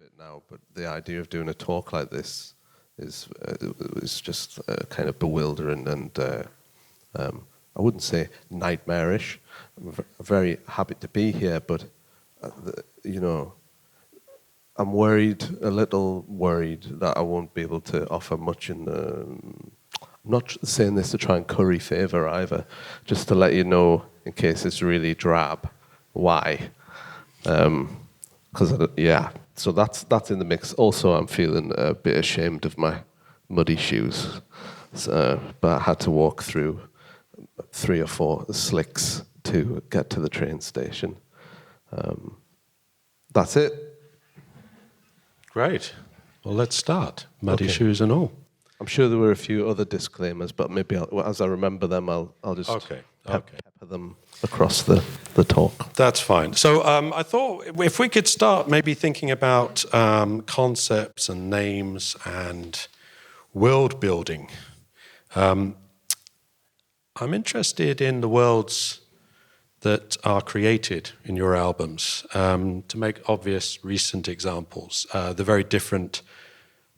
it now, but the idea of doing a talk like this is just kind of bewildering and I wouldn't say nightmarish. I'm very happy to be here, but you know, I'm a little worried that I won't be able to offer much in the. I'm not saying this to try and curry favor either, just to let you know, in case it's really drab, why. Because so that's in the mix. Also, I'm feeling a bit ashamed of my muddy shoes, but I had to walk through 3 or 4 slicks to get to the train station. That's it. Great. Well, let's start. Muddy shoes and all. I'm sure there were a few other disclaimers, but maybe as I remember them, I'll just pepper them across the talk. That's fine. So I thought if we could start maybe thinking about concepts and names and world building. I'm interested in the worlds that are created in your albums. To make obvious recent examples, the very different,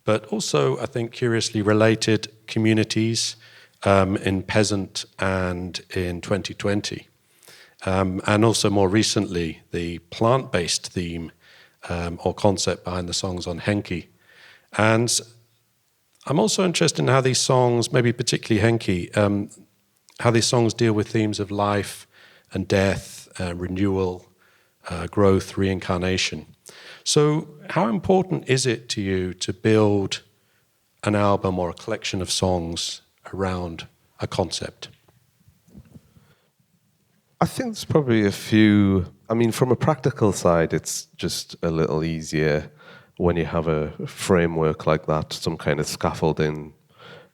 but also I think curiously related communities in Peasant and in 2020. And also more recently, the plant-based theme or concept behind the songs on Henki. And I'm also interested in how these songs, maybe particularly Henki, how these songs deal with themes of life and death, renewal, growth, reincarnation. So how important is it to you to build an album or a collection of songs around a concept? I think there's probably a few. I mean, from a practical side, it's just a little easier when you have a framework like that, some kind of scaffolding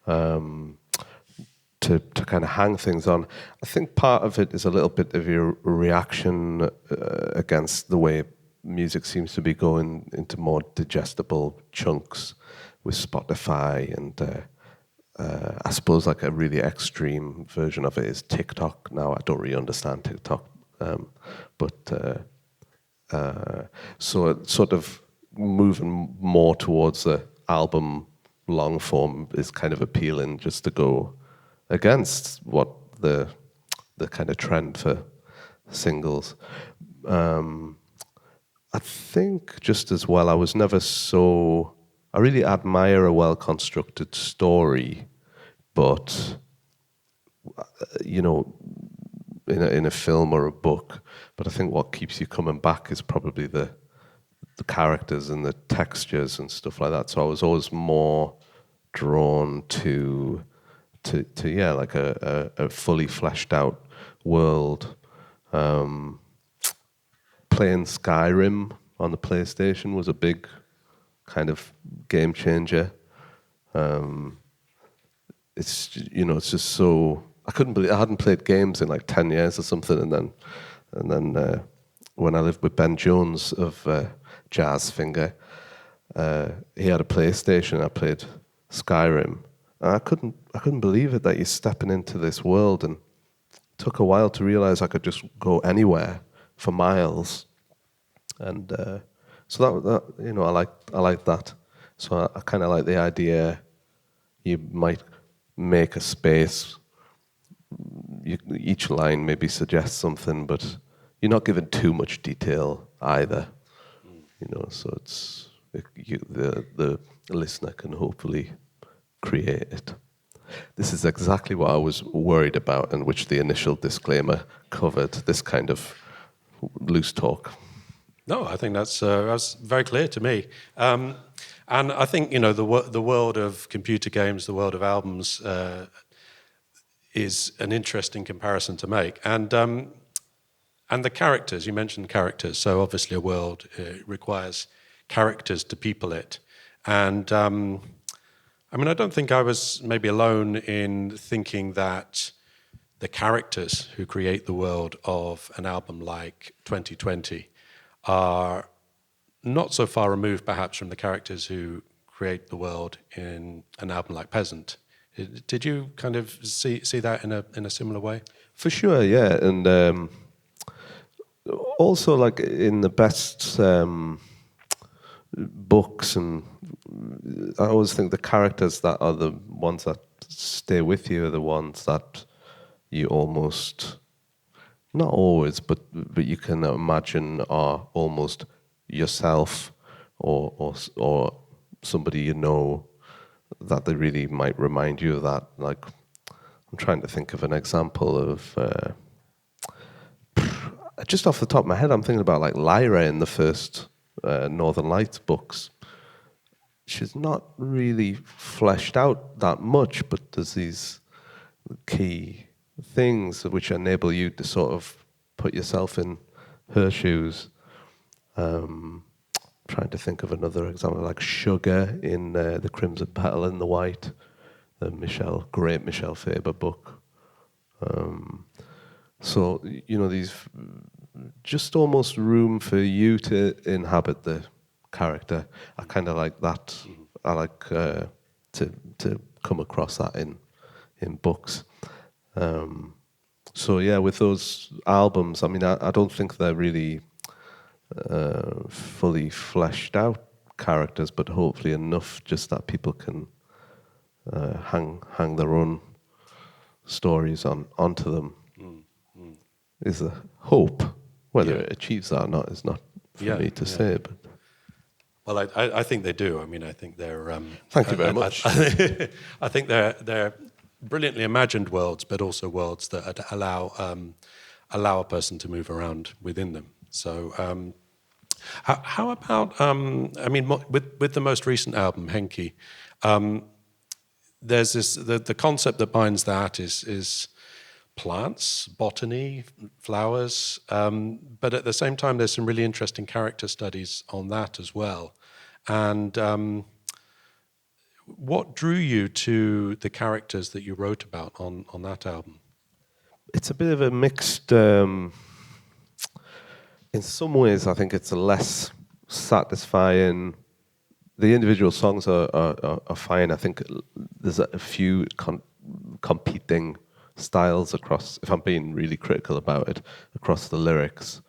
to kind of hang things on. I think part of it is a little bit of your reaction against the way music seems to be going into more digestible chunks with Spotify and I suppose like a really extreme version of it is TikTok. Now, I don't really understand TikTok, but so it's sort of moving more towards the album long form is kind of appealing, just to go against what the kind of trend for singles. I think just as well, I was never so. I really admire a well-constructed story, but you know, in a film or a book. But I think what keeps you coming back is probably the characters and the textures and stuff like that. So I was always more drawn to like a fully fleshed out world. Playing Skyrim on the PlayStation was a big kind of game changer. It's just so I couldn't believe I hadn't played games in like 10 years or something, and then when I lived with Ben Jones of Jazz Finger, he had a PlayStation. I played Skyrim, and I couldn't believe it that you're stepping into this world, and it took a while to realize I could just go anywhere for miles, and so that I like that. So I kind of like the idea you might make a space. Each line maybe suggests something, but you're not given too much detail either. So the listener can hopefully create it. This is exactly what I was worried about, and which the initial disclaimer covered. This kind of loose talk. No, I think that's very clear to me. And I think the world of computer games, the world of albums, is an interesting comparison to make. And the characters, you mentioned characters. So obviously a world requires characters to people it. And I don't think I was maybe alone in thinking that the characters who create the world of an album like 2020 are not so far removed perhaps from the characters who create the world in an album like Peasant. Did you kind of see that in a similar way? For sure, yeah. And also like in the best books, and I always think the characters that are the ones that stay with you are the ones that you almost, not always, but you can imagine are almost yourself, or somebody you know, that they really might remind you of that. Like, I'm trying to think of an example of just off the top of my head. I'm thinking about like Lyra in the first Northern Lights books. She's not really fleshed out that much, but there's these key things which enable you to sort of put yourself in her shoes. Trying to think of another example, like Sugar in The Crimson Petal and the White, the great Michelle Faber book. So, these just almost room for you to inhabit the character. I kind of like that. Mm-hmm. I like to come across that in books. So yeah, with those albums, I mean, I don't think they're really fully fleshed out characters, but hopefully enough just that people can hang their own stories onto them. Is a hope. Whether it achieves that or not is not for me to say. But well, I think they do. I mean, I think they're. Thank you very much. I think they're brilliantly imagined worlds, but also worlds that allow a person to move around within them. So, how about? I mean, with the most recent album, Henki, there's this the concept that binds that is plants, botany, flowers, but at the same time, there's some really interesting character studies on that as well. And what drew you to the characters that you wrote about on that album? It's a bit of a mixed. In some ways, I think it's a less satisfying. The individual songs are fine. I think there's a few competing styles across, if I'm being really critical about it, across the lyrics.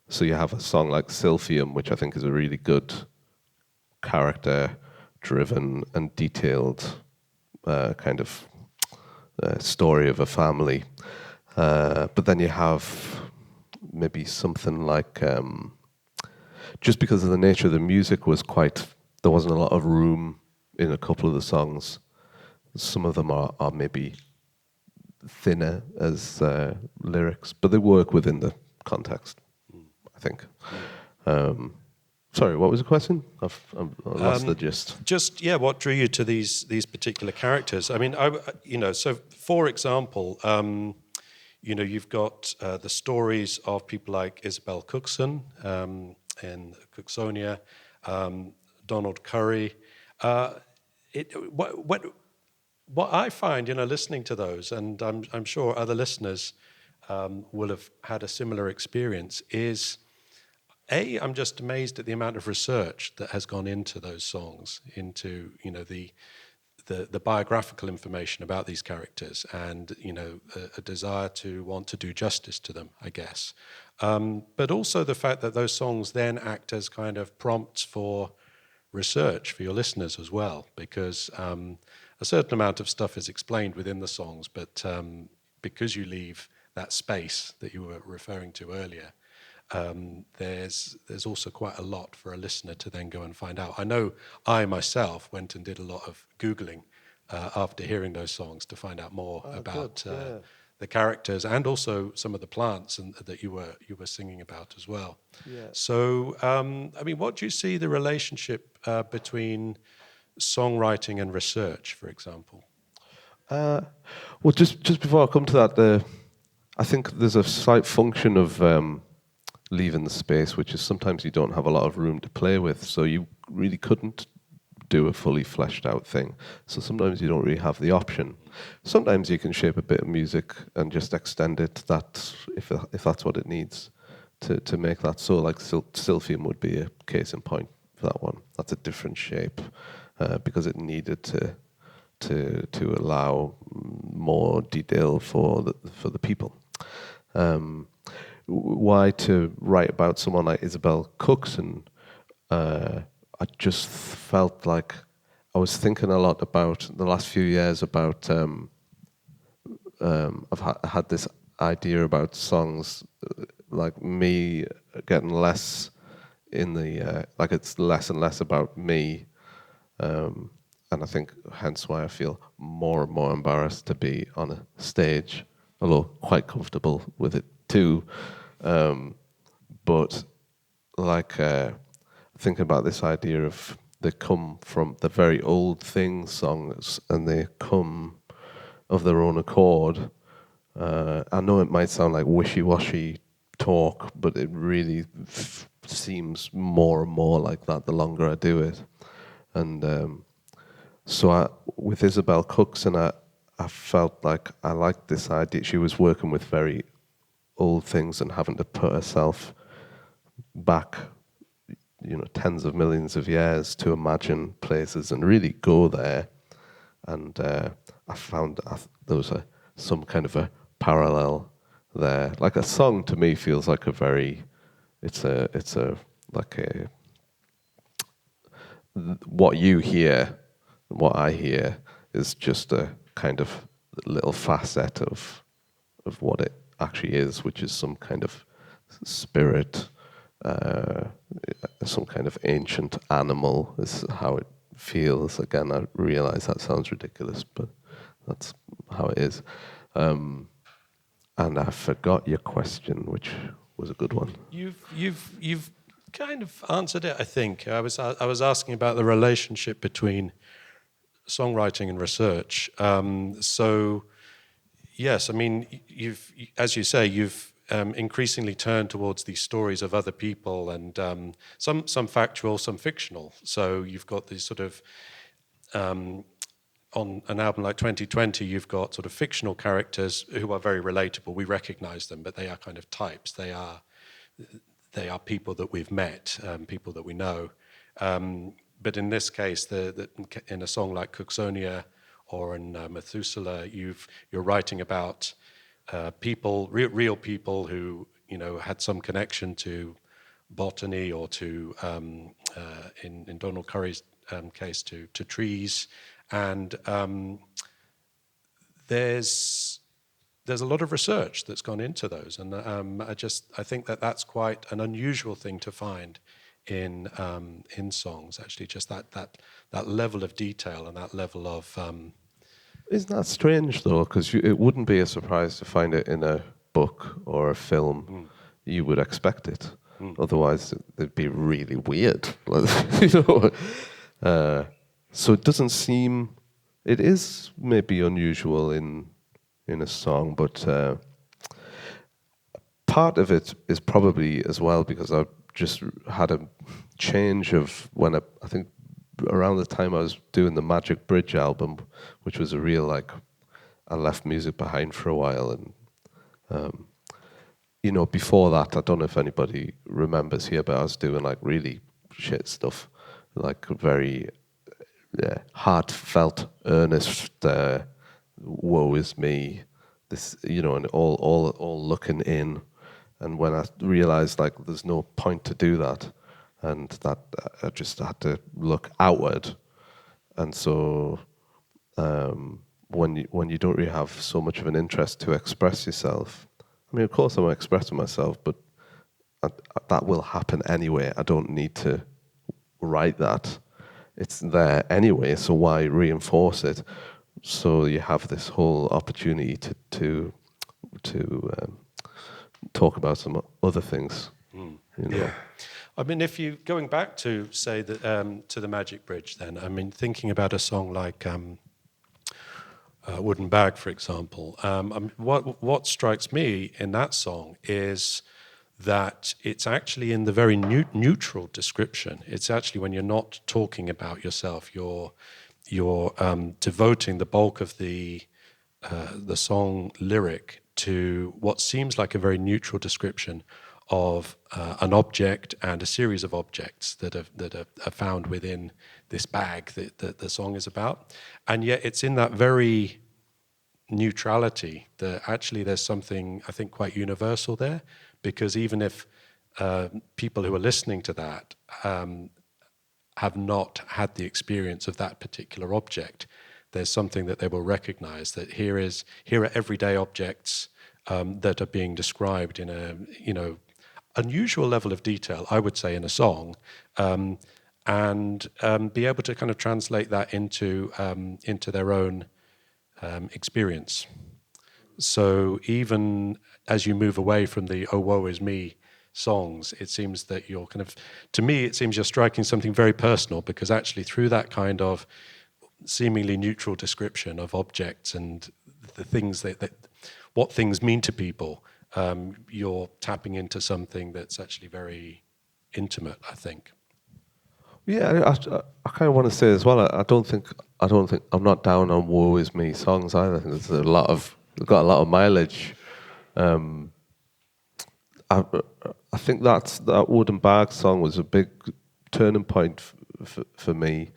So you have a song like Sylphium, which I think is a really good character-driven and detailed kind of story of a family. But then you have maybe something like, just because of the nature of the music there wasn't a lot of room in a couple of the songs. Some of them are maybe thinner as lyrics, but they work within the context, I think. Sorry, what was the question? I've lost the gist. Just what drew you to these particular characters? I mean, so for example, you've got the stories of people like Isabel Cookson and Cooksonia, Donald Curry. What I find, listening to those, and I'm sure other listeners will have had a similar experience, is I'm just amazed at the amount of research that has gone into those songs, into the biographical information about these characters, and a desire to want to do justice to them, I guess. But also the fact that those songs then act as kind of prompts for research for your listeners as well, because a certain amount of stuff is explained within the songs, but because you leave that space that you were referring to earlier, there's also quite a lot for a listener to then go and find out. I know I myself went and did a lot of Googling after hearing those songs to find out more about the characters and also some of the plants that you were singing about as well. Yeah. So, I mean, what do you see the relationship between songwriting and research, for example? Well, just before I come to that, I think there's a slight function of leaving the space, which is sometimes you don't have a lot of room to play with, so you really couldn't do a fully fleshed out thing. So sometimes you don't really have the option. Sometimes you can shape a bit of music and just extend it, that if that's what it needs to make that. So like Sylphium would be a case in point for that one. That's a different shape because it needed to allow more detail for the people. Why to write about someone like Isabel Cookson? I just felt like I was thinking a lot about the last few years about. Had this idea about songs, like me getting less in the like it's less and less about me, and I think hence why I feel more and more embarrassed to be on a stage, although quite comfortable with it too. But like thinking about this idea of they come from the very old thing songs and they come of their own accord. I know it might sound like wishy-washy talk, but it really seems more and more like that the longer I do it. And with Isabel Cookson, I felt like I liked this idea. She was working with very old things and having to put herself back, tens of millions of years to imagine places and really go there. And I found there was some kind of a parallel there. Like a song to me feels like what you hear, what I hear is just a kind of little facet of what it actually is, which is some kind of spirit, some kind of ancient animal is how it feels. Again, I realize that sounds ridiculous, but that's how it is. And I forgot your question, which was a good one. You've kind of answered it, I think. I was asking about the relationship between songwriting and research. So yes, I mean, as you say, you've increasingly turned towards these stories of other people, and some factual, some fictional. So you've got these sort of on an album like 2020, you've got sort of fictional characters who are very relatable. We recognize them, but they are kind of types. They are people that we've met, people that we know. But in this case, in a song like Cooksonia or in Methuselah, you're writing about people, real people who had some connection to botany or to in Donald Curry's case to trees. And there's a lot of research that's gone into those, and I think that's quite an unusual thing to find in songs. Actually, just that level of detail and that level of. Isn't that strange though? Because it wouldn't be a surprise to find it in a book or a film. You would expect it. Otherwise, it'd be really weird. So it doesn't seem. It is maybe unusual in a song, but part of it is probably as well because I just had a change of when I think around the time I was doing the Magic Bridge album, which was a real I left music behind for a while, and before that, I don't know if anybody remembers here, but I was doing really shit stuff, like very heartfelt, earnest, woe is me, this, and all looking in. And when I realized there's no point to do that, and that I just had to look outward. And so when you don't really have so much of an interest to express yourself, I mean, of course I'm expressing myself, but that will happen anyway. I don't need to write that. It's there anyway, so why reinforce it? So you have this whole opportunity to talk about some other things. Yeah. I mean, if you going back to say that to the Magic Bridge, then I mean, thinking about a song like Wooden Bag, for example, what strikes me in that song is that it's actually in the very neutral description. It's actually when you're not talking about yourself, you're devoting the bulk of the song lyric to what seems like a very neutral description of an object and a series of objects that are found within this bag that the song is about. And yet it's in that very neutrality that actually there's something, I think, quite universal there, because even if people who are listening to that have not had the experience of that particular object, there's something that they will recognize, that here are everyday objects that are being described in a unusual level of detail, I would say, in a song, and be able to kind of translate that into their own experience. So even as you move away from the "Oh, woe is me" songs, it seems that you're kind of, to me, it seems you're striking something very personal, because actually through that kind of seemingly neutral description of objects and the things that what things mean to people, you're tapping into something that's actually very intimate, I think. Yeah, I kind of want to say as well. I don't think I'm not down on "Woe Is Me" songs either. I think there's they've got a lot of mileage. I think that Wooden Bag song was a big turning point for me.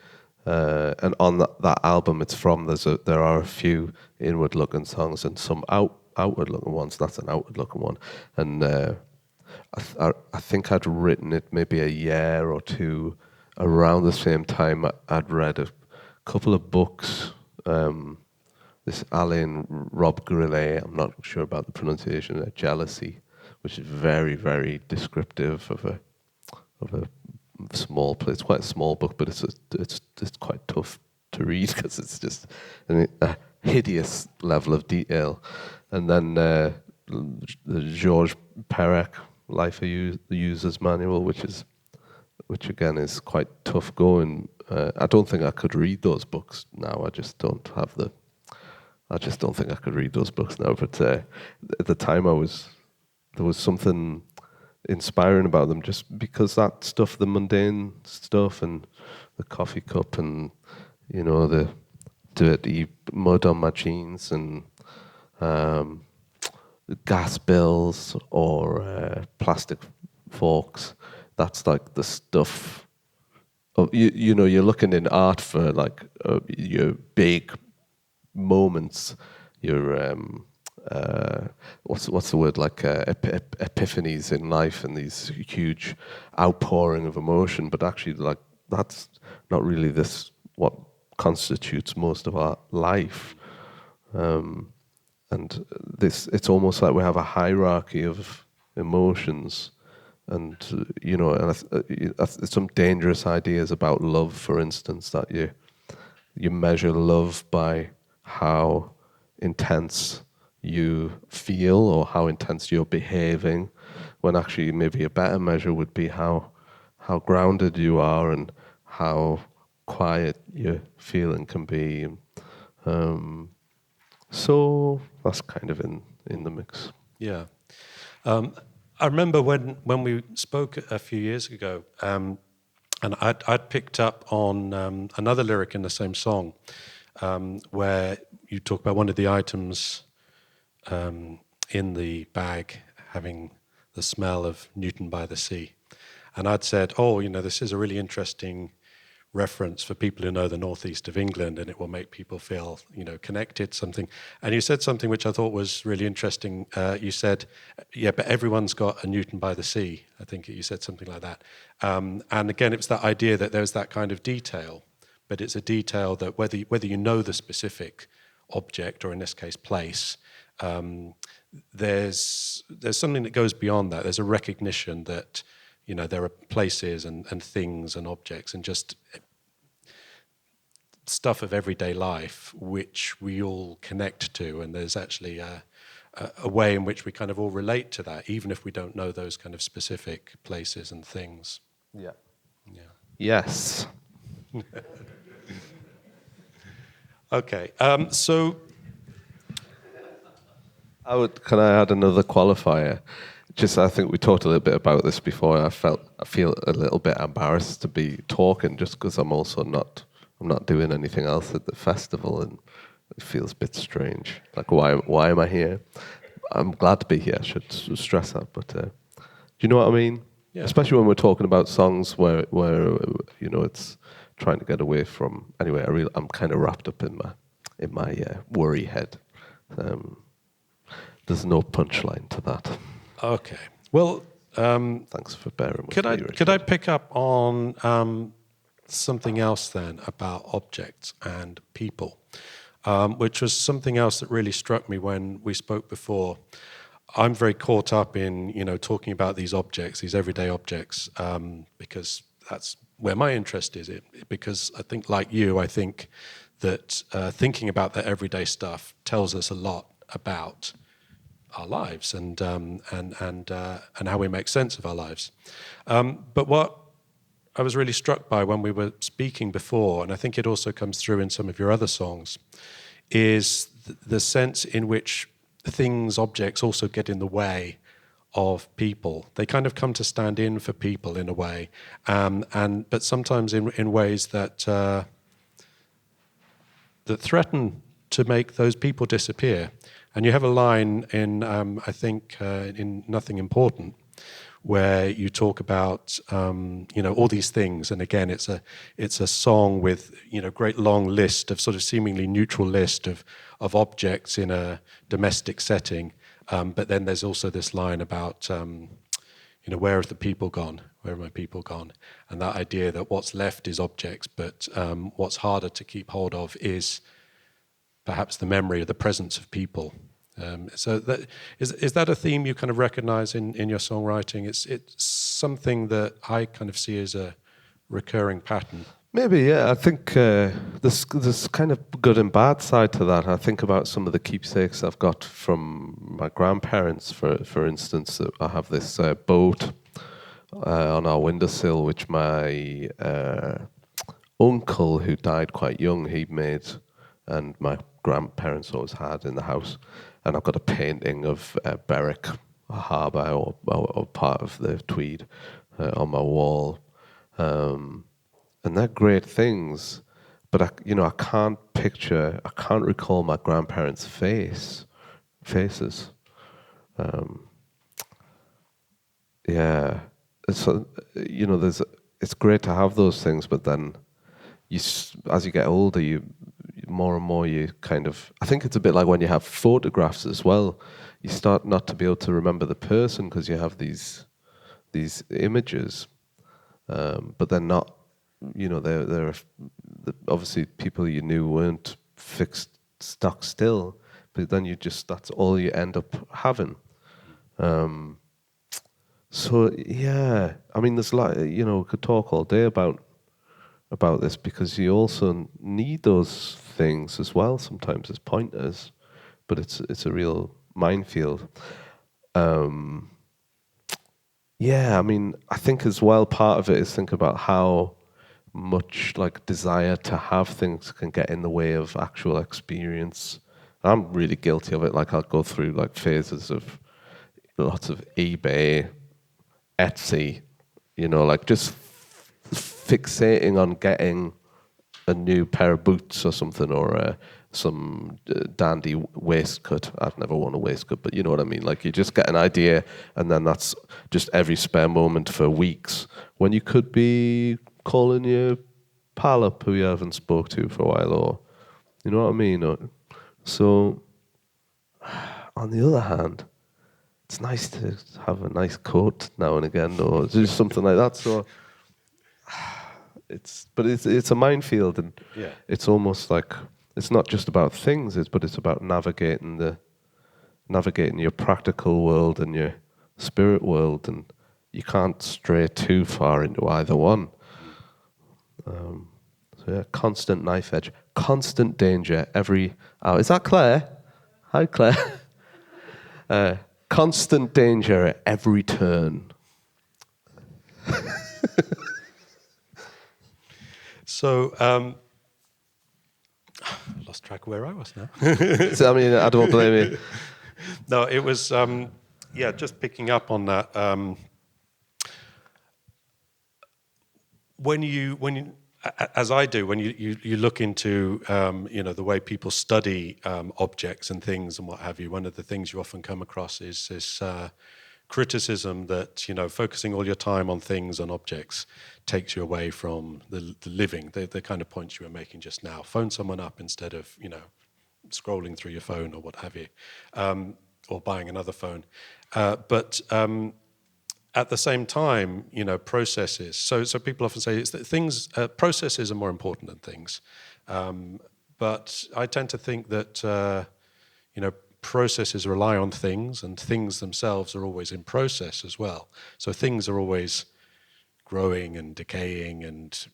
And on that album it's from, there are a few inward-looking songs and some outward-looking ones. That's an outward-looking one. And I think I'd written it maybe a year or two around the same time I'd read a couple of books. This Alain Rob Grillet, I'm not sure about the pronunciation, Jealousy, which is very, very descriptive of a small place. It's quite a small book, but it's quite tough to read because it's just a hideous level of detail. And then the Georges Perec Life of the User's Manual, which again is quite tough going. I don't think I could read those books now. I just don't think I could read those books now. But at the time, there was something inspiring about them, just because that stuff, the mundane stuff, and the coffee cup, and the dirty mud on my jeans, and gas bills or plastic forks. That's like the stuff. You're looking in art for like your big moments, your what's the word, like epiphanies in life, and these huge outpouring of emotion. But actually, like, that's not really what constitutes most of our life. And it's almost like we have a hierarchy of emotions, and some dangerous ideas about love, for instance, that you measure love by how intense you feel or how intense you're behaving, when actually maybe a better measure would be how grounded you are and how quiet your feeling can be. So that's kind of in the mix. Yeah. I remember when we spoke a few years ago, and I'd picked up on another lyric in the same song, where you talk about one of the items in the bag having the smell of Newton by the sea. And I'd said, this is a really interesting reference for people who know the northeast of England, and it will make people feel, connected, something. And you said something which I thought was really interesting. You said, yeah, but everyone's got a Newton by the sea. I think you said something like that. And again, it was that idea that there's that kind of detail, but it's a detail that whether you know the specific object, or in this case, place, there's something that goes beyond that. There's a recognition that there are places and things and objects and just stuff of everyday life which we all connect to, and there's actually a way in which we kind of all relate to that, even if we don't know those kind of specific places and things. Yeah. Yeah. Yes. Okay. So Can I add another qualifier? I think we talked a little bit about this before. I feel a little bit embarrassed to be talking, just because I'm not doing anything else at the festival, and it feels a bit strange. Like, why am I here? I'm glad to be here. I should stress that, but do you know what I mean? Yeah. Especially when we're talking about songs where it's trying to get away from. Anyway, I'm kind of wrapped up in my worry head. There's no punchline to that. okay. Well, Thanks for bearing with me. could I pick up on something else then about objects and people, which was something else that really struck me when we spoke before. I'm very caught up in, talking about these objects, these everyday objects, because that's where my interest is. Because I think, like you, I think that thinking about that everyday stuff tells us a lot about our lives and how we make sense of our lives. But what I was really struck by when we were speaking before, and I think it also comes through in some of your other songs, is the sense in which things, objects also get in the way of people. They kind of come to stand in for people in a way, but sometimes in ways that threaten to make those people disappear. And you have a line in, I think, in Nothing Important, where you talk about, all these things. And again, it's a song with, great long list of sort of seemingly neutral list of objects in a domestic setting. But then there's also this line about, where have the people gone? Where are my people gone? And that idea that what's left is objects, but what's harder to keep hold of is perhaps the memory of the presence of people. So that, is that a theme you kind of recognize in your songwriting? It's something that I kind of see as a recurring pattern. Maybe, yeah. I think there's kind of good and bad side to that. I think about some of the keepsakes I've got from my grandparents, for instance. I have this boat on our windowsill, which my uncle, who died quite young, he made, and my grandparents always had in the house. And I've got a painting of Berwick Harbour or part of the Tweed on my wall. And they're great things, but I can't recall my grandparents' faces. Yeah, so it's great to have those things, but then as you get older, you more and more you kind of. I think it's a bit like when you have photographs as well. You start not to be able to remember the person because you have these images, but they're not. They're obviously people you knew weren't fixed stock still, but then that's all you end up having. So yeah, I mean, there's we could talk all day about this because you also need those things as well sometimes as pointers, but it's a real minefield. Yeah, I mean, I think as well part of it is think about how much like desire to have things can get in the way of actual experience. I'm really guilty of it. Like I'll go through like phases of lots of eBay, Etsy, like just fixating on getting a new pair of boots or something, or some dandy waistcoat. I've never worn a waistcoat, but you know what I mean. Like you just get an idea, and then that's just every spare moment for weeks. When you could be calling your pal up who you haven't spoke to for a while, or you know what I mean. So, on the other hand, it's nice to have a nice coat now and again, or just something like that. So. It's a minefield, and Yeah. it's almost like it's not just about things, but it's about navigating your practical world and your spirit world, and you can't stray too far into either one. So yeah, constant knife edge, constant danger every hour. Is that Claire? Hi, Claire. Constant danger at every turn. So, I lost track of where I was now. So, I mean, I don't blame you. No, it was, just picking up on that. When you, as I do, when you look into, the way people study objects and things and what have you, one of the things you often come across is this criticism that, focusing all your time on things, on objects, takes you away from the living, the kind of points you were making just now. Phone someone up instead of, scrolling through your phone or what have you, or buying another phone. But at the same time, processes. So people often say it's that processes are more important than things. But I tend to think that processes rely on things, and things themselves are always in process as well. So things are always growing and decaying, and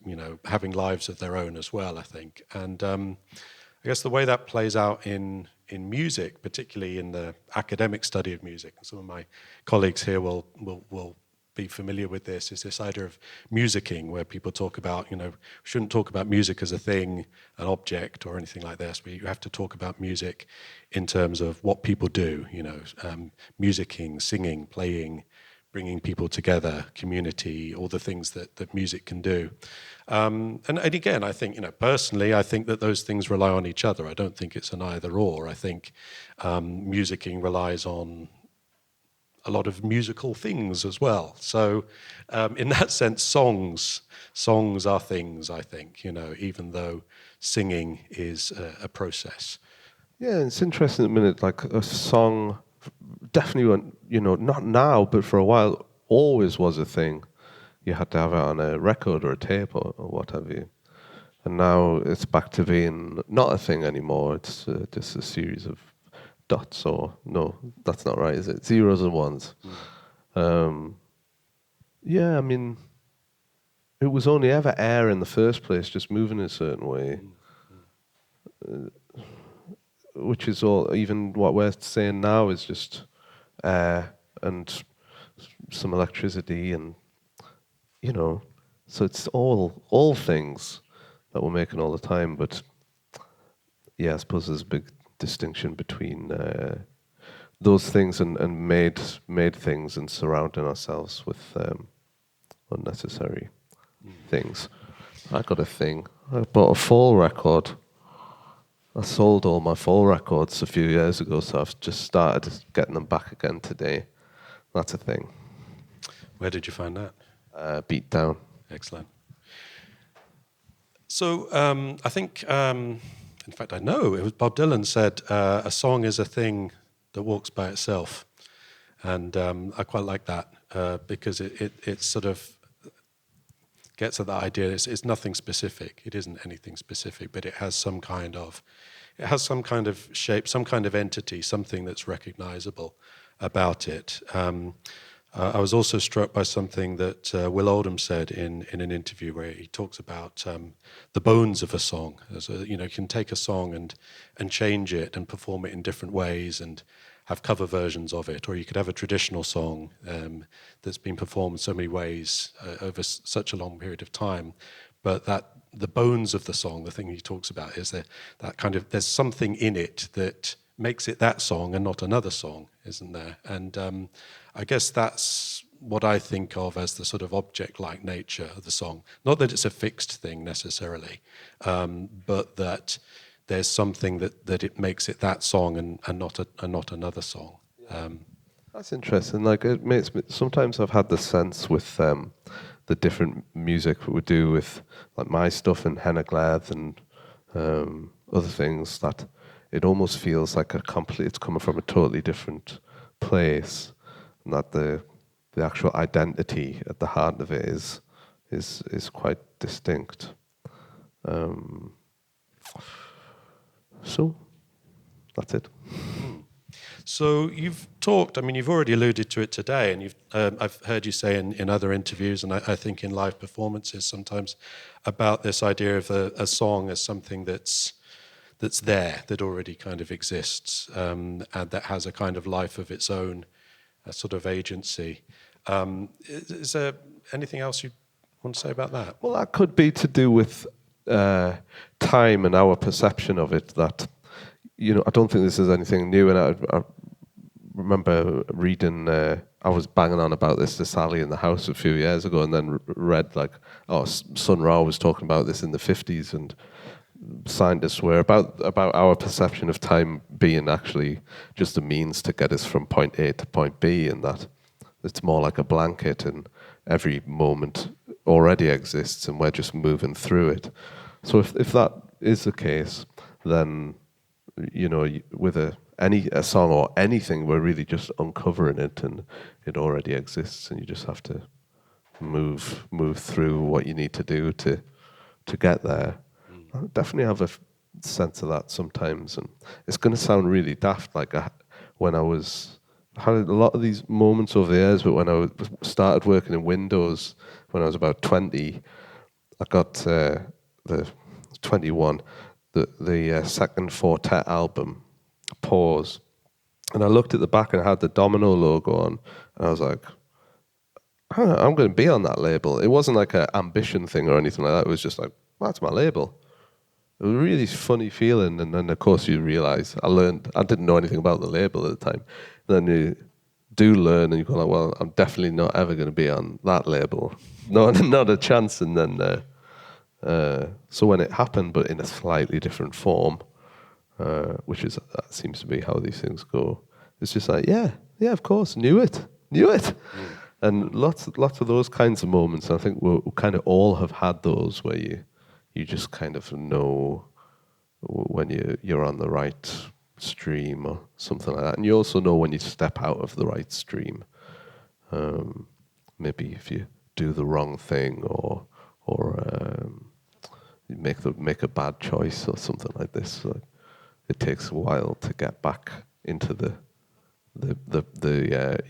having lives of their own as well, I think. And I guess the way that plays out in music, particularly in the academic study of music, and some of my colleagues here will be familiar with this, is this idea of musicking, where people talk about, we shouldn't talk about music as a thing, an object, or anything like this. But you have to talk about music in terms of what people do, musicking, singing, playing, bringing people together, community, all the things that music can do. And again, I think, personally, I think that those things rely on each other. I don't think it's an either or. I think musicking relies on a lot of musical things as well. So in that sense, songs are things, I think, even though singing is a process. Yeah, it's interesting at the minute, like a song definitely, not now, but for a while, always was a thing. You had to have it on a record or a tape or what have you. And now it's back to being not a thing anymore. It's just a series of dots, or no, that's not right, is it? Zeros and ones. Yeah, I mean, it was only ever air in the first place, just moving a certain way. Which is all, even what we're saying now is just air and some electricity, and so it's all things that we're making all the time. But yeah, I suppose there's a big distinction between those things and made things, and surrounding ourselves with unnecessary things. I got a thing. I bought a fall record. I sold all my fall records a few years ago, so I've just started getting them back again today. That's a thing. Where did you find that? Beat Down. Excellent. So I think, in fact, I know it was Bob Dylan said, a song is a thing that walks by itself. And I quite like that because it sort of gets at that idea. It's nothing specific. It isn't anything specific, but it has some kind of shape, some kind of entity, something that's recognizable about it. I was also struck by something that Will Oldham said in an interview, where he talks about the bones of a song. You can take a song and change it and perform it in different ways and have cover versions of it, or you could have a traditional song that's been performed so many ways over such a long period of time, but that the bones of the song, the thing he talks about, is that kind of, there's something in it that makes it that song and not another song, isn't there? And I guess that's what I think of as the sort of object-like nature of the song. Not that it's a fixed thing necessarily, but that there's something that it makes it that song and not another song. That's interesting. Like, it makes me, sometimes I've had the sense with the different music we do with, like, my stuff and Henna Gleth and other things, that it almost feels like it's coming from a totally different place, and that the actual identity at the heart of it is quite distinct. So that's it. So you've talked, you've already alluded to it today, and I've heard you say in other interviews, and I think in live performances sometimes, about this idea of a song as something that's there, that already kind of exists, and that has a kind of life of its own, a sort of agency. Is there anything else you want to say about that? Well, that could be to do with time and our perception of it. That, I don't think this is anything new, and I remember reading. I was banging on about this to Sally in the house a few years ago, and then read Sun Ra was talking about this in the 50s, and scientists were about our perception of time being actually just a means to get us from point A to point B, and that it's more like a blanket, and every moment already exists, and we're just moving through it. So if that is the case, then with a a song or anything, we're really just uncovering it, and it already exists, and you just have to move through what you need to do to get there. I definitely have a sense of that sometimes, and it's going to sound really daft. Like when I had a lot of these moments over the years, but when I started working in Windows when I was about 20, I got the 21, the second Fortet album, Pause, and I looked at the back and it had the Domino logo on, and I was like, I'm going to be on that label. It wasn't like an ambition thing or anything like that. It was just like, that's my label. It was a really funny feeling, and then of course you realise I didn't know anything about the label at the time. And then you do learn, and you go like, well, I'm definitely not ever going to be on that label. No, not a chance. And then so when it happened, but in a slightly different form, which is that seems to be how these things go. It's just like, yeah, of course, knew it. And lots of those kinds of moments. I think we kind of all have had those where you just kind of know when you're on the right stream or something like that, and you also know when you step out of the right stream. Maybe if you do the wrong thing or you make a bad choice or something like this. So it takes a while to get back into the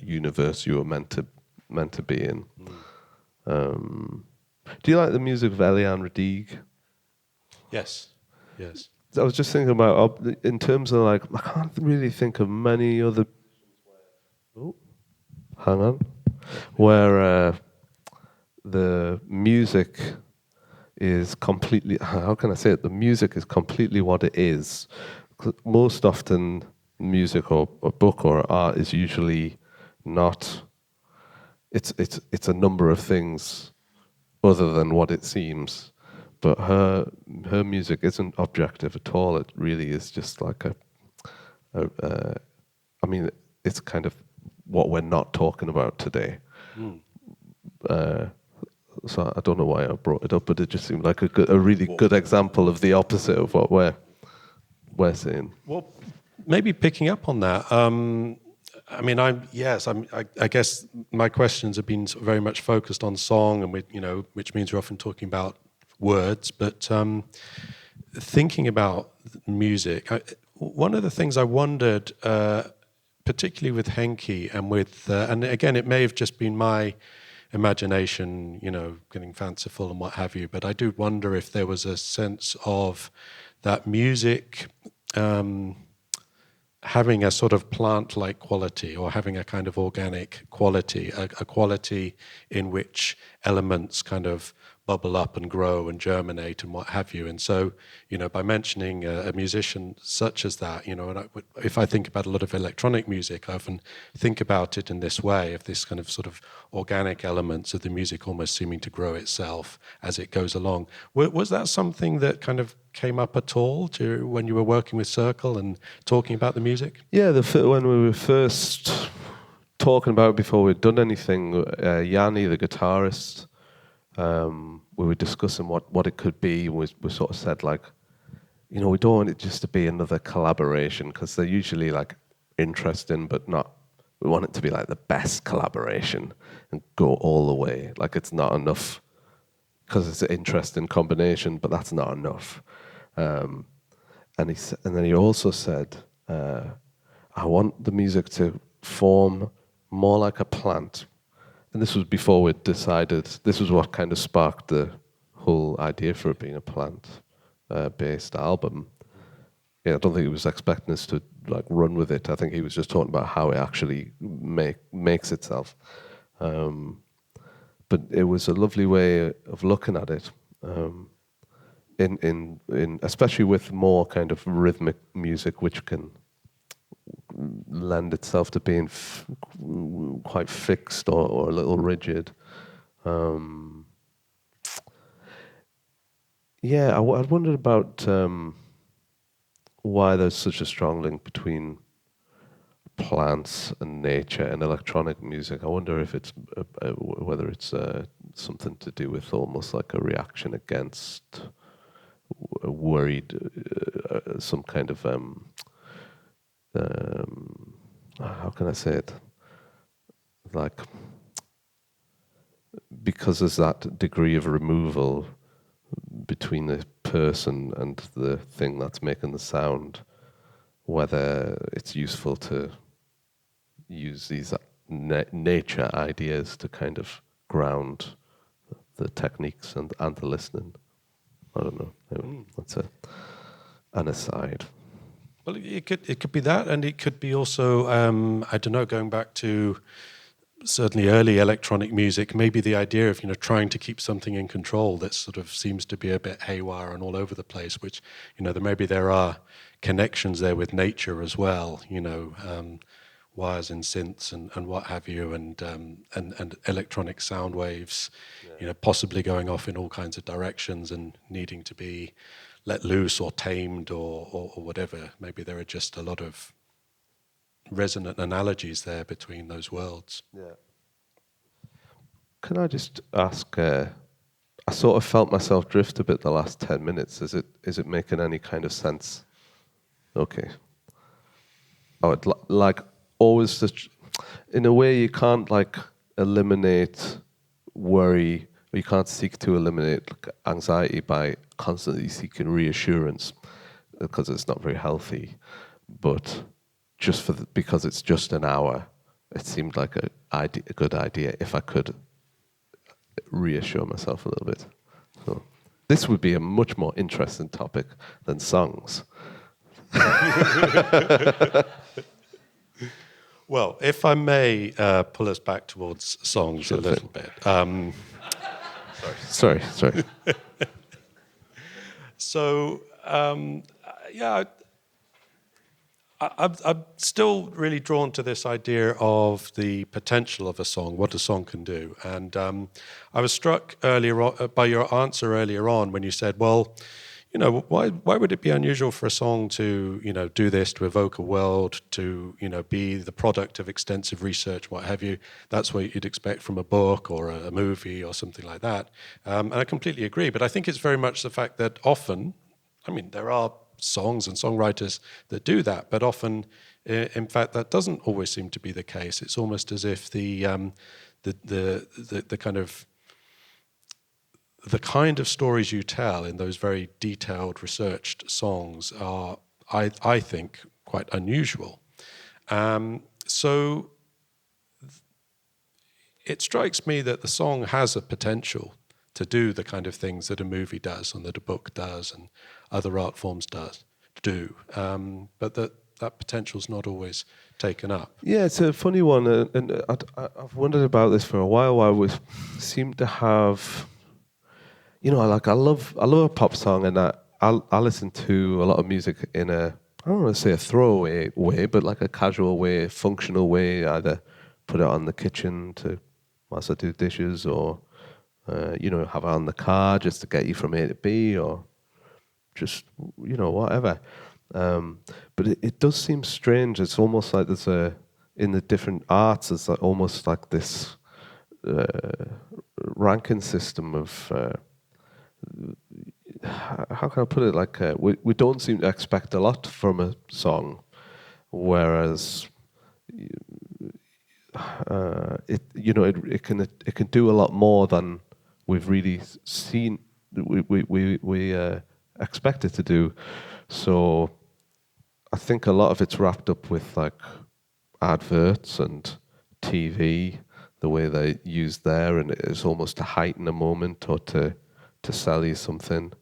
universe you were meant to be in. Do you like the music of Eliane Radigue? Yes. I was just thinking about, in terms of like, I can't really think of many other. Oh, hang on, where the music is completely. How can I say it? The music is completely what it is. 'Cause most often, music or book or art is usually not. It's a number of things other than what it seems. But her music isn't objective at all. It really is just like I mean, it's kind of what we're not talking about today. So I don't know why I brought it up, but it just seemed like a really good example of the opposite of what we're saying. Well, maybe picking up on that. I mean, I guess my questions have been sort of very much focused on song, and which means we're often talking about words. But thinking about music, one of the things I wondered, particularly with Henke and and again, it may have just been my imagination, getting fanciful and what have you, but I do wonder if there was a sense of that music having a sort of plant-like quality, or having a kind of organic quality, a quality in which elements kind of bubble up and grow and germinate and what have you. And so, by mentioning a musician such as that, and if I think about a lot of electronic music, I often think about it in this way, of this kind of sort of organic elements of the music almost seeming to grow itself as it goes along. Was that something that kind of came up at all when you were working with Circle and talking about the music? Yeah, when we were first talking about it before we'd done anything, Yanni, the guitarist, we were discussing what it could be. We sort of said, like, we don't want it just to be another collaboration, because they're usually like interesting, but not. We want it to be like the best collaboration and go all the way. Like, it's not enough because it's an interesting combination, but that's not enough. And then he also said, I want the music to form more like a plant. And this was before we'd decided. This was what kind of sparked the whole idea for it being a plant-based album. Yeah, I don't think he was expecting us to like run with it. I think he was just talking about how it actually makes itself. But it was a lovely way of looking at it. In especially with more kind of rhythmic music, which can lend itself to being quite fixed or a little rigid. I wondered about why there's such a strong link between plants and nature and electronic music. I wonder if it's whether it's something to do with almost like a reaction against worried, some kind of how can I say it? Like, because there's that degree of removal between the person and the thing that's making the sound, whether it's useful to use these nature ideas to kind of ground the techniques and the listening. I don't know. Anyway, that's an aside. Well, it could be that, and it could be also I don't know, going back to certainly early electronic music, maybe the idea of trying to keep something in control that sort of seems to be a bit haywire and all over the place. Which there are connections there with nature as well. Wires and synths and what have you, and electronic sound waves, possibly going off in all kinds of directions and needing to be let loose or tamed or whatever. Maybe there are just a lot of resonant analogies there between those worlds. Yeah. Can I just ask? I sort of felt myself drift a bit the last 10 minutes. Is it making any kind of sense? Okay. I would like always in a way you can't like eliminate worry, or you can't seek to eliminate anxiety by constantly seeking reassurance, because it's not very healthy. But just because it's just an hour, it seemed like a good idea if I could reassure myself a little bit. So this would be a much more interesting topic than songs. Well, if I may pull us back towards songs a little bit. Sorry. So, yeah, I'm still really drawn to this idea of the potential of a song, what a song can do. And I was struck earlier by your answer earlier on when you said, well, why would it be unusual for a song to, do this, to evoke a world, to, be the product of extensive research, what have you? That's what you'd expect from a book or a movie or something like that. And I completely agree. But I think it's very much the fact that often, there are songs and songwriters that do that, but often, in fact, that doesn't always seem to be the case. It's almost as if the kind of stories you tell in those very detailed, researched songs are, I think, quite unusual. So it strikes me that the song has a potential to do the kind of things that a movie does and that a book does and other art forms do. But that potential's not always taken up. Yeah, it's a funny one, and I've wondered about this for a while. Why we seem to have, I love a pop song, and I listen to a lot of music in I don't want to say a throwaway way, but like a casual way, functional way. Either put it on the kitchen whilst I do dishes, or have it on the car just to get you from A to B, or just whatever. But it does seem strange. It's almost like there's in the different arts, there's almost like this ranking system of how can I put it? Like we don't seem to expect a lot from a song, whereas it can do a lot more than we've really seen. We expect it to do. So I think a lot of it's wrapped up with like adverts and TV, the way they use there, and it's almost to heighten a moment or to sell you something.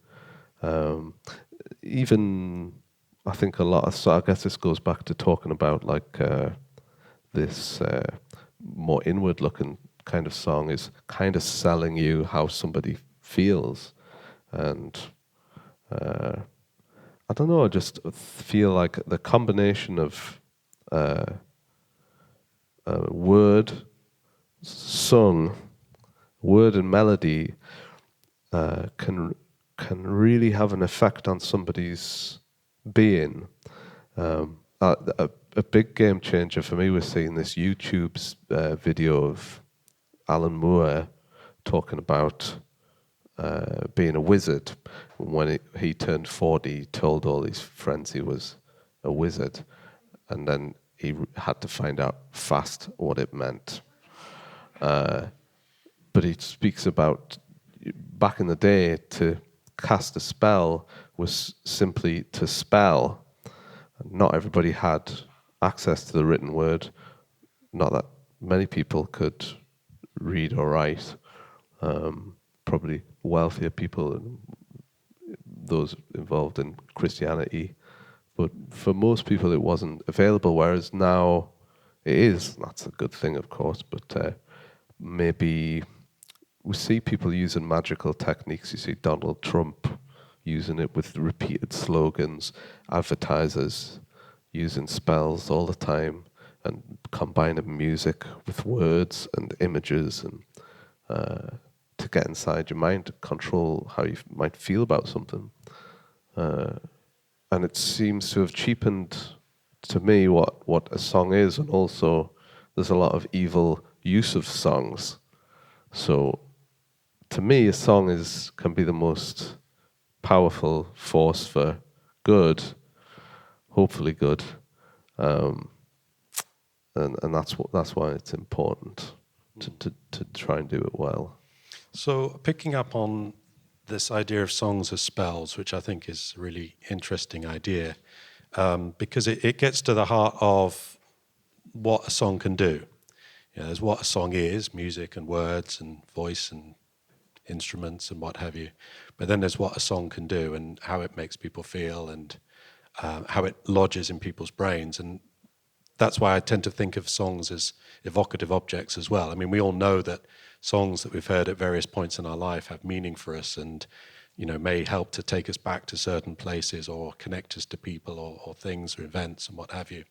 Even I think a lot of, so I guess this goes back to talking about like this more inward looking kind of song is kind of selling you how somebody feels. And I don't know, I just feel like the combination of word and melody can really have an effect on somebody's being. A big game changer for me was seeing this YouTube video of Alan Moore talking about being a wizard. When he turned 40, he told all his friends he was a wizard. and then he had to find out fast what it meant. But he speaks about back in the day, to cast a spell was simply to spell. Not everybody had access to the written word. Not that many people could read or write. Probably wealthier people and those involved in Christianity. But for most people, it wasn't available, whereas now it is. That's a good thing, of course, but maybe we see people using magical techniques. You see Donald Trump using it with repeated slogans, advertisers using spells all the time and combining music with words and images and to get inside your mind, to control how you might feel about something. And it seems to have cheapened, to me, what a song is, and also there's a lot of evil use of songs. So to me, a song can be the most powerful force for good, hopefully good, and that's why it's important to try and do it well. So picking up on this idea of songs as spells, which I think is a really interesting idea, because it gets to the heart of what a song can do. You know, there's what a song is, music and words and voice and instruments and what have you. But then there's what a song can do and how it makes people feel and how it lodges in people's brains. And that's why I tend to think of songs as evocative objects as well. I mean, we all know that songs that we've heard at various points in our life have meaning for us and, you know, may help to take us back to certain places or connect us to people or things or events and what have you.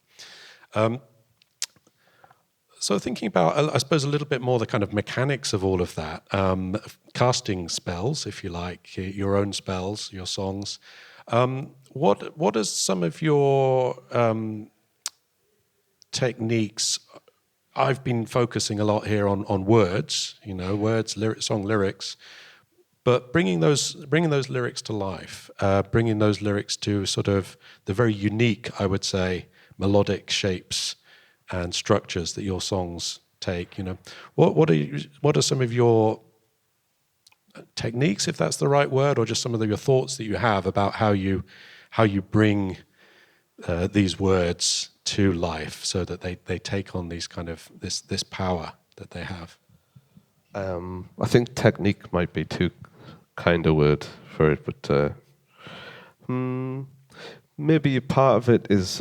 So thinking about, I suppose, a little bit more the kind of mechanics of all of that, casting spells, if you like, your own spells, your songs. What are some of your techniques? I've been focusing a lot here on words, you know, words, song lyrics, but bringing those lyrics to life, bringing those lyrics to sort of the very unique, I would say, melodic shapes and structures that your songs take. You know, what are some of your techniques, if that's the right word, or just some of your thoughts that you have about how you bring these words to life so that they take on these kind of this power that they have? I think technique might be too kind a word for it, but maybe part of it is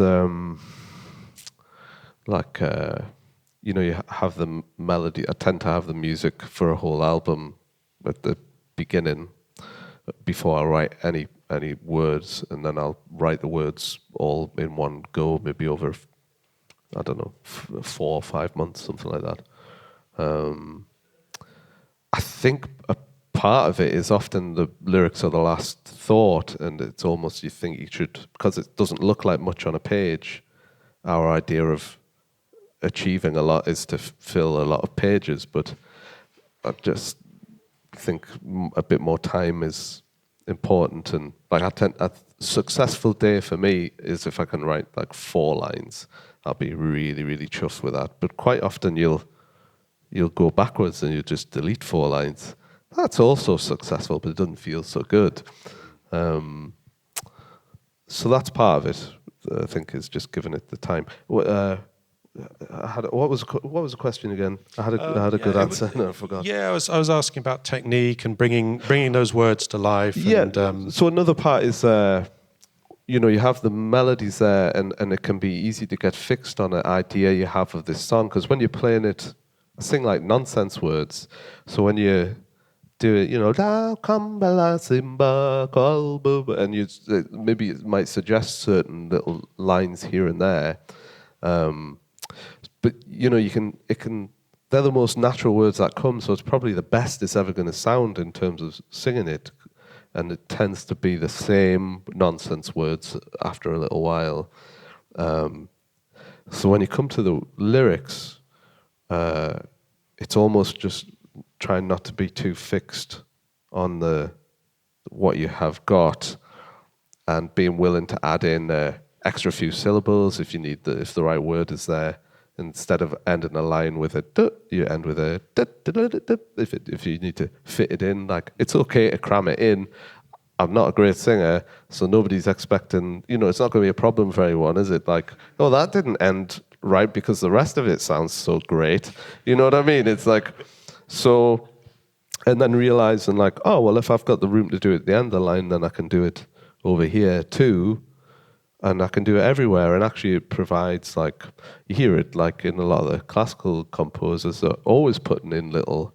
like you know, you have the melody. I tend to have the music for a whole album at the beginning before I write any words, and then I'll write the words all in one go, maybe over, I don't know, 4 or 5 months, something like that. I think a part of it is often the lyrics are the last thought, and it's almost, you think you should, because it doesn't look like much on a page. Our idea of achieving a lot is to fill a lot of pages, but I just think a bit more time is important. And like a successful day for me is if I can write like 4 lines. I'll be really, really chuffed with that. But quite often you'll go backwards and you just delete 4 lines. That's also successful, but it doesn't feel so good. So that's part of it. I think is just giving it the time. What was the question again? I had a good answer. No, I forgot. Yeah, I was asking about technique and bringing those words to life. Yeah. And, so another part is, you know, you have the melodies there, and it can be easy to get fixed on an idea you have of this song, because when you're playing it, I sing like nonsense words. So when you do it, you know, "Da kambala simba kolbu," and maybe it might suggest certain little lines here and there. But you know, they're the most natural words that come, so it's probably the best it's ever going to sound in terms of singing it, and it tends to be the same nonsense words after a little while. So when you come to the lyrics, it's almost just trying not to be too fixed on what you have got, and being willing to add in extra few syllables if you need if the right word is there. Instead of ending a line with a duh, you end with a duh, duh, duh, duh, duh, if you need to fit it in. Like, it's okay to cram it in. I'm not a great singer, so nobody's expecting, it's not going to be a problem for anyone, is it? Like, oh, that didn't end right because the rest of it sounds so great. You know what I mean? It's like, so, and then realizing like, oh, well, if I've got the room to do it at the end of the line, then I can do it over here too. And I can do it everywhere, and actually it provides, like, you hear it like in a lot of the classical composers are always putting in the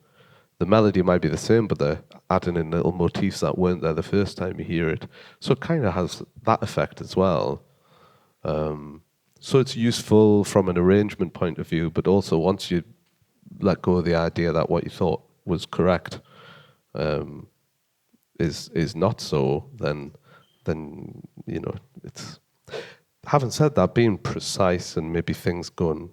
melody might be the same, but they're adding in little motifs that weren't there the first time you hear it. So it kind of has that effect as well. So it's useful from an arrangement point of view, but also once you let go of the idea that what you thought was correct is not so, then it's... Having said that, being precise and maybe things going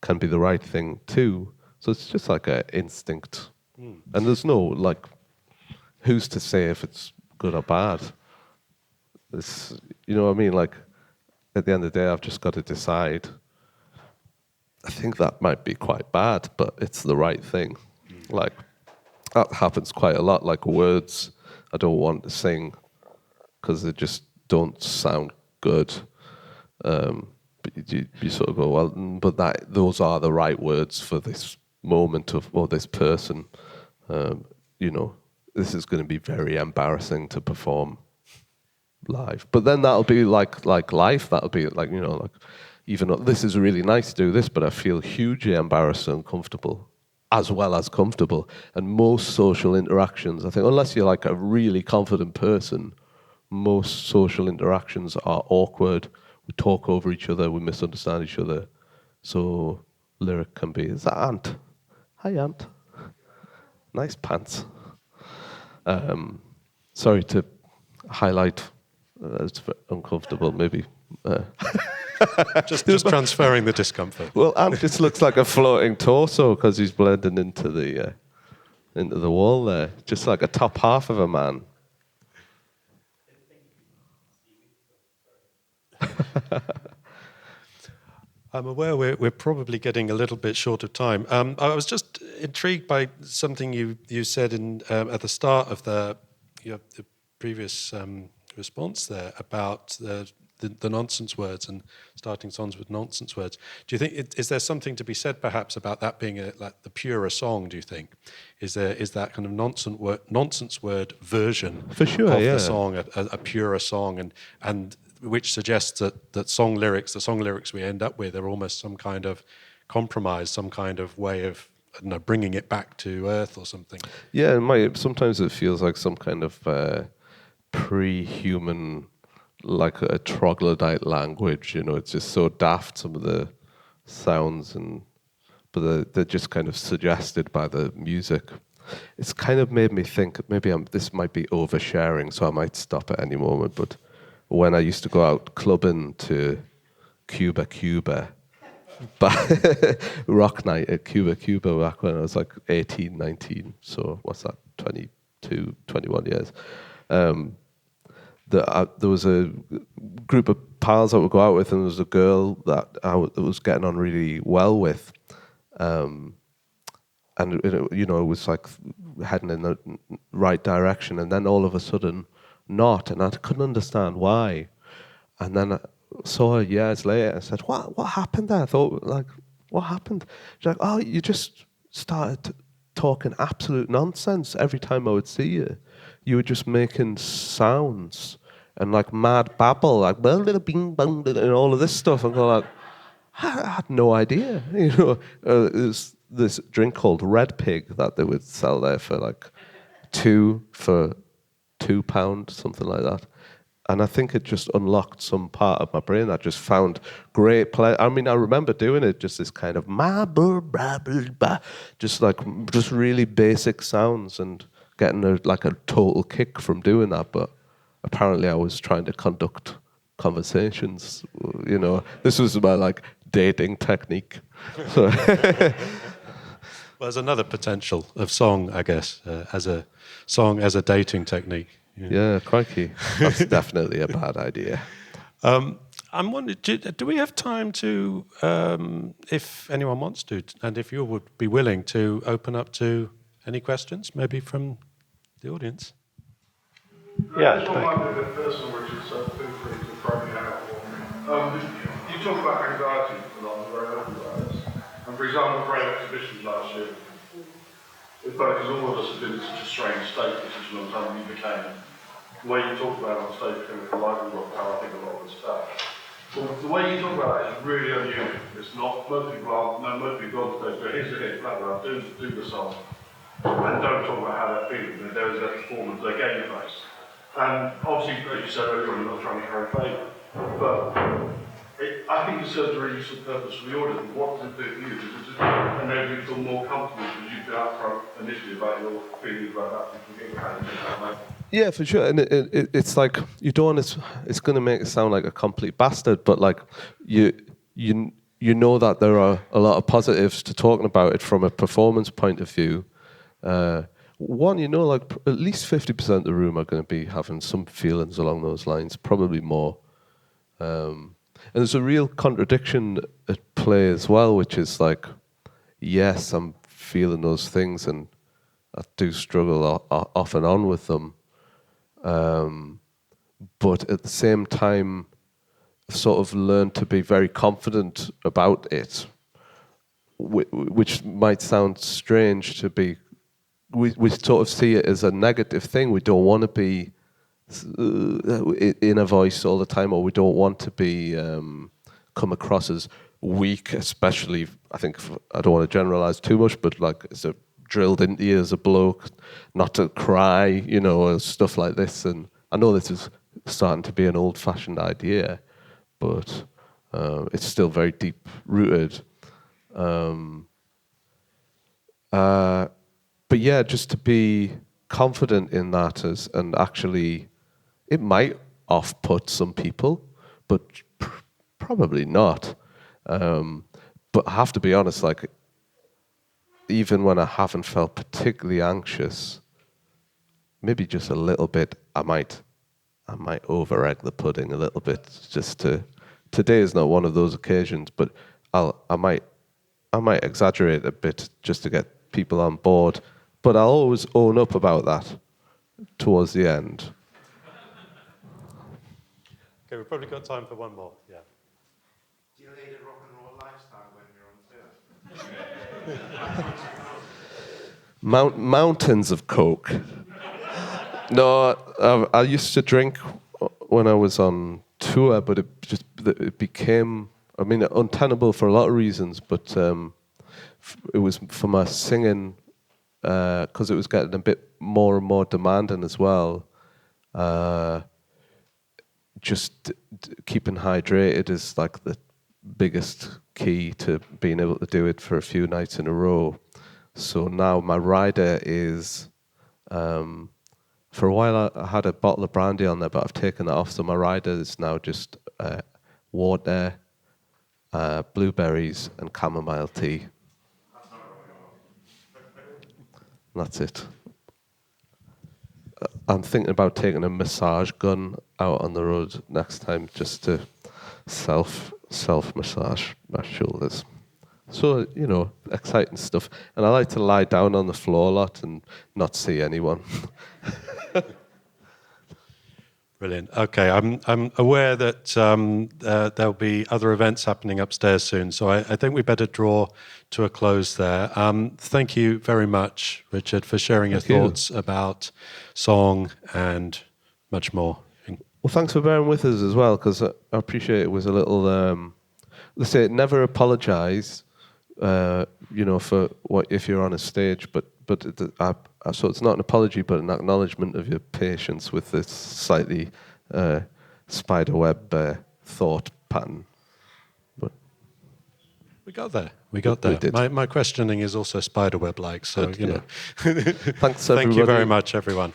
can be the right thing too. So it's just like an instinct. And there's no, like, who's to say if it's good or bad? It's, you know what I mean? Like, at the end of the day, I've just got to decide. I think that might be quite bad, but it's the right thing. Like, that happens quite a lot. Like, words I don't want to sing because they just don't sound good. But you sort of go, well, but those are the right words for this moment or this person. This is going to be very embarrassing to perform live. But then that'll be like life. That'll be like, like, even though this is really nice to do this, but I feel hugely embarrassed and uncomfortable, as well as comfortable. And most social interactions, I think, unless you're like a really confident person, most social interactions are awkward. We talk over each other, we misunderstand each other. So lyric can be, is that Ant? Hi, Ant. Nice pants. Sorry to highlight, it's uncomfortable maybe. Just transferring the discomfort. Well, Ant just looks like a floating torso because he's blending into the wall there, just like a top half of a man. I'm aware we're probably getting a little bit short of time. I was just intrigued by something you said at the start of the previous response there about the nonsense words and starting songs with nonsense words. Do you think is there something to be said perhaps about that being like the purer song? Do you think is that kind of nonsense word version for sure, of yeah. the song a purer song and which suggests that the song lyrics we end up with are almost some kind of compromise, some kind of way of bringing it back to earth or something. Yeah, sometimes it feels like some kind of pre-human, like a troglodyte language. It's just so daft, some of the sounds, but they're just kind of suggested by the music. It's kind of made me think maybe this might be oversharing, so I might stop at any moment, but when I used to go out clubbing to Cuba, rock night at Cuba back when I was like 18, 19, so what's that, 22, 21 years. There was a group of pals that would go out with, and there was a girl that I was getting on really well with. And it was like heading in the right direction, and then all of a sudden, not, and I couldn't understand why. And then I saw her years later and said, "What happened there?" I thought, like, what happened? She's like, "Oh, you just started talking absolute nonsense every time I would see you. You were just making sounds and like mad babble, like bing bang, and all of this stuff." And I'm like, I had no idea. There's this drink called Red Pig that they would sell there for like £2, something like that. And I think it just unlocked some part of my brain that just found great pleasure. I mean, I remember doing it, just this kind of just really basic sounds and getting a total kick from doing that. But apparently I was trying to conduct conversations. This was my dating technique. So Well, there's another potential of song, I guess, as a dating technique. Yeah, crikey. That's definitely a bad idea. I'm wondering, do we have time to, if anyone wants to, and if you would be willing to open up to any questions, maybe from the audience? Yeah. This one might be a bit personal, Richard, so feel free to throw me out. You talk about anxiety a lot, very open about this. And for example, for our exhibitions last year, it's funny because all of us have been in such a strange state for such a long time. You became, the way you talk about it on stage became a live rock, how I think a lot of this stuff. Well, the way you talk about it is really unusual. It's not, most people go on stage, go, here's the hit, blah, blah, do the song. And don't talk about how they're feeling. There is a performance, they're game based. And obviously, as you said earlier, I'm not trying to carry favour. But I think it serves a really useful purpose for the audience. What does it do for you? Does it just enable you to feel more comfortable because you've been upfront initially about your feelings about that from getting how you think that way? Yeah, for sure. And it's like, you don't want to, it's going to make it sound like a complete bastard, but like you know that there are a lot of positives to talking about it from a performance point of view. One, you know, like at least 50% of the room are going to be having some feelings along those lines, probably more. And there's a real contradiction at play as well, which is like, yes, I'm feeling those things and I do struggle off and on with them. But at the same time, I've sort of learned to be very confident about it, which might sound strange to be. We sort of see it as a negative thing. We don't want to be in a voice all the time, or we don't want to be come across as weak, especially, I think, I don't want to generalize too much, but like it's drilled into you as a bloke not to cry, you know, or stuff like this. And I know this is starting to be an old-fashioned idea, but it's still very deep-rooted. But yeah, just to be confident in that and actually, it might off-put some people, but probably not. But I have to be honest, like, even when I haven't felt particularly anxious, maybe just a little bit, I might over-egg the pudding a little bit. Today is not one of those occasions, but I might exaggerate a bit just to get people on board. But I'll always own up about that towards the end. Okay, we've probably got time for one more. Yeah. Do you lead a rock and roll lifestyle when you're on tour? Mountains of Coke. No, I used to drink when I was on tour, but it became, I mean, untenable for a lot of reasons, but it was for my singing, because it was getting a bit more and more demanding as well. Just keeping hydrated is like the biggest key to being able to do it for a few nights in a row. So now my rider is, for a while I had a bottle of brandy on there, but I've taken that off. So my rider is now just water, blueberries and chamomile tea. That's it. I'm thinking about taking a massage gun out on the road next time just to self massage my shoulders. So, you know, exciting stuff. And I like to lie down on the floor a lot and not see anyone. Brilliant. Okay, I'm aware that there'll be other events happening upstairs soon, so I think we better draw to a close there. Thank you very much, Richard, for sharing your thoughts about song and much more. Well, thanks for bearing with us as well, because I appreciate it was a little, let's say, never apologise, you know, for what if you're on a stage, but so it's not an apology, but an acknowledgement of your patience with this slightly spiderweb thought pattern. But we got there. We did. My questioning is also spiderweb-like, so, you know. Thanks, Thank you very much, everyone.